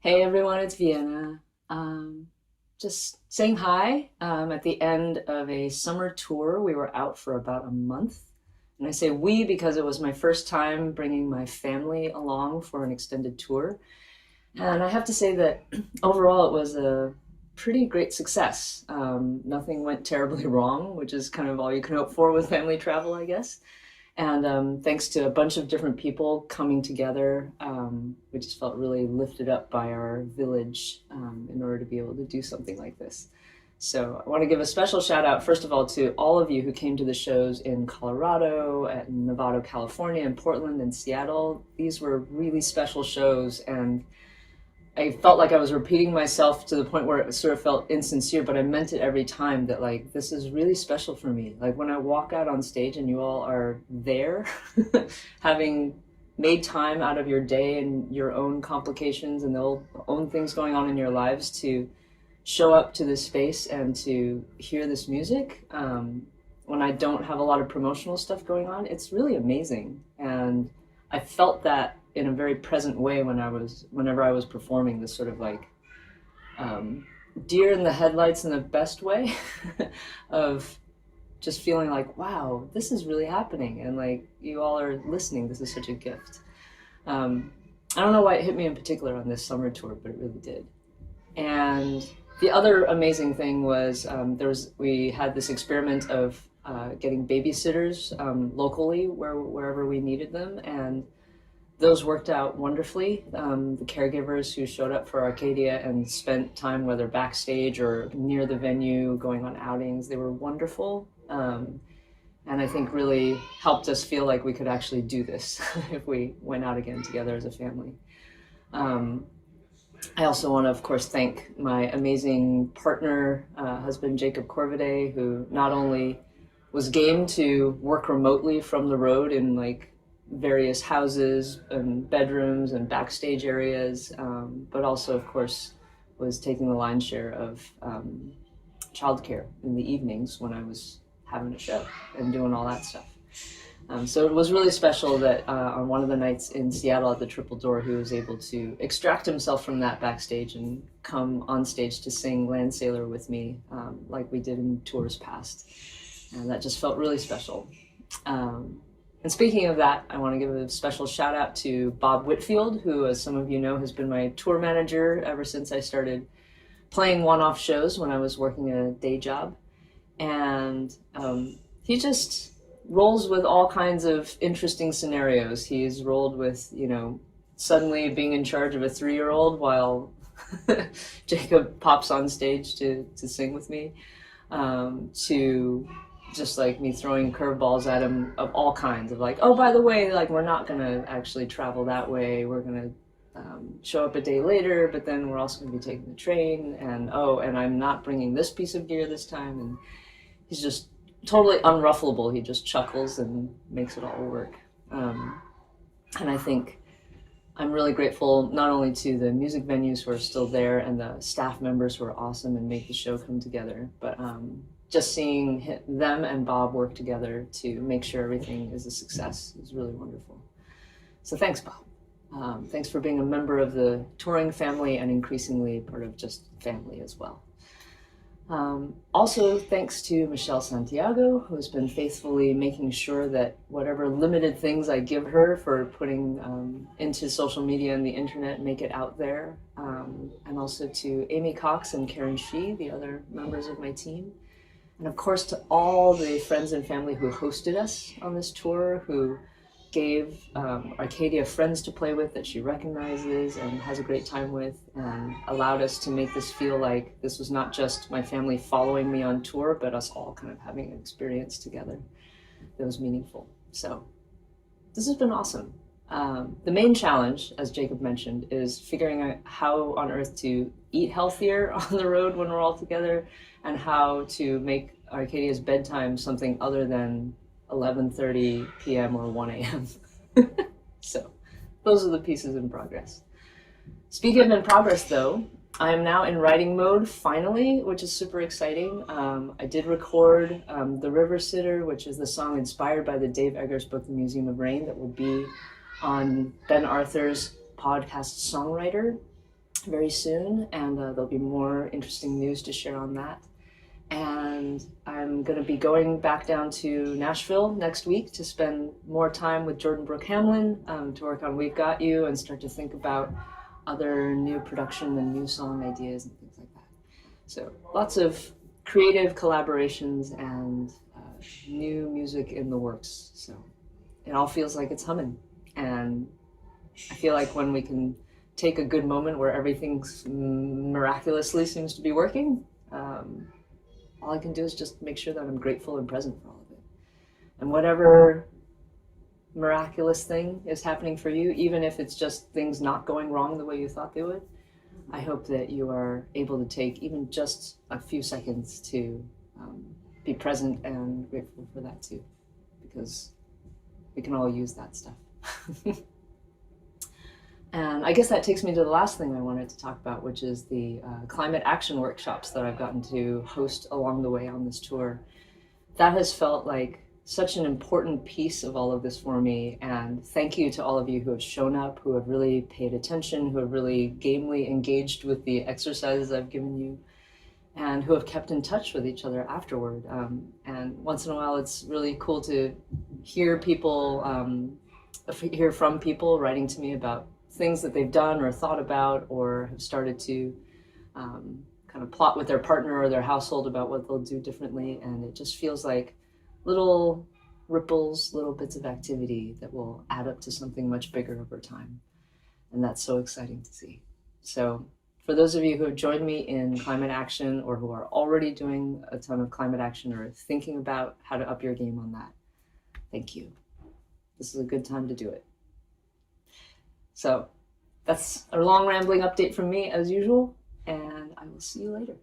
Hey everyone, it's Vienna. Just saying hi. At the end of a summer tour, we were out for about a month. And I say we because it was my first time bringing my family along for an extended tour. And I have to say that overall it was a pretty great success. Nothing went terribly wrong, which is kind of all you can hope for with family travel, I guess. And thanks to a bunch of different people coming together, we just felt really lifted up by our village in order to be able to do something like this. So I want to give a special shout out, first of all, to all of you who came to the shows in Colorado, at Novato, California, and Portland and Seattle. These were really special shows, and I felt like I was repeating myself to the point where it sort of felt insincere, but I meant it every time that like, this is really special for me. Like when I walk out on stage and you all are there, having made time out of your day and your own complications and the own things going on in your lives to show up to this space and to hear this music, when I don't have a lot of promotional stuff going on, it's really amazing. And I felt that in a very present way whenever I was performing, this sort of like deer in the headlights in the best way of just feeling like, wow, this is really happening, and like you all are listening. This is such a gift. I don't know why it hit me in particular on this summer tour, but it really did. And the other amazing thing was we had this experiment of getting babysitters locally wherever we needed them, and those worked out wonderfully. The caregivers who showed up for Arcadia and spent time, whether backstage or near the venue, going on outings, they were wonderful. And I think really helped us feel like we could actually do this if we went out again together as a family. I also want to, of course, thank my amazing partner, husband, Jacob Corviday, who not only was game to work remotely from the road in like various houses and bedrooms and backstage areas, but also, of course, was taking the lion's share of childcare in the evenings when I was having a show and doing all that stuff. So it was really special that on one of the nights in Seattle at the Triple Door, he was able to extract himself from that backstage and come on stage to sing Land Sailor with me, like we did in tours past. And that just felt really special. And speaking of that, I want to give a special shout out to Bob Whitfield, who, as some of you know, has been my tour manager ever since I started playing one-off shows when I was working a day job. And he just rolls with all kinds of interesting scenarios. He's rolled with, suddenly being in charge of a 3-year-old while Jacob pops on stage to sing with me, to just like me throwing curveballs at him of all kinds of like, oh, by the way, like we're not going to actually travel that way. We're going to show up a day later, but then we're also going to be taking the train, and and I'm not bringing this piece of gear this time. And he's just totally unruffleable. He just chuckles and makes it all work. And I think I'm really grateful not only to the music venues who are still there and the staff members who are awesome and make the show come together, but just seeing them and Bob work together to make sure everything is a success is really wonderful. So thanks, Bob. Thanks for being a member of the touring family and increasingly part of just family as well. Also, thanks to Michelle Santiago, who's been faithfully making sure that whatever limited things I give her for putting into social media and the internet make it out there. And also to Amy Cox and Karen Shee, the other members of my team. And of course, to all the friends and family who hosted us on this tour, who gave Arcadia friends to play with that she recognizes and has a great time with, and allowed us to make this feel like this was not just my family following me on tour, but us all kind of having an experience together that was meaningful. So this has been awesome. The main challenge, as Jacob mentioned, is figuring out how on earth to eat healthier on the road when we're all together, and how to make Arcadia's bedtime something other than 11:30 p.m. or 1 a.m. So those are the pieces in progress. Speaking of in progress, though, I am now in writing mode, finally, which is super exciting. I did record The River Sitter, which is the song inspired by the Dave Eggers book, The Museum of Rain, that will be on Ben Arthur's podcast Songwriter very soon, and there'll be more interesting news to share on that. And I'm going to be going back down to Nashville next week to spend more time with Jordan Brooke Hamlin, to work on We've Got You and start to think about other new production and new song ideas and things like that. So lots of creative collaborations and new music in the works. So it all feels like it's humming. And I feel like when we can take a good moment where everything miraculously seems to be working, all I can do is just make sure that I'm grateful and present for all of it. And whatever miraculous thing is happening for you, even if it's just things not going wrong the way you thought they would, I hope that you are able to take even just a few seconds to be present and grateful for that too, because we can all use that stuff. And I guess that takes me to the last thing I wanted to talk about, which is the climate action workshops that I've gotten to host along the way on this tour. That has felt like such an important piece of all of this for me. And thank you to all of you who have shown up, who have really paid attention, who have really gamely engaged with the exercises I've given you, and who have kept in touch with each other afterward. And once in a while, it's really cool to hear people, hear from people writing to me about things that they've done or thought about or have started to kind of plot with their partner or their household about what they'll do differently. And it just feels like little ripples, little bits of activity that will add up to something much bigger over time. And that's so exciting to see. So for those of you who have joined me in climate action or who are already doing a ton of climate action or thinking about how to up your game on that, thank you. This is a good time to do it. So that's a long rambling update from me as usual, and I will see you later.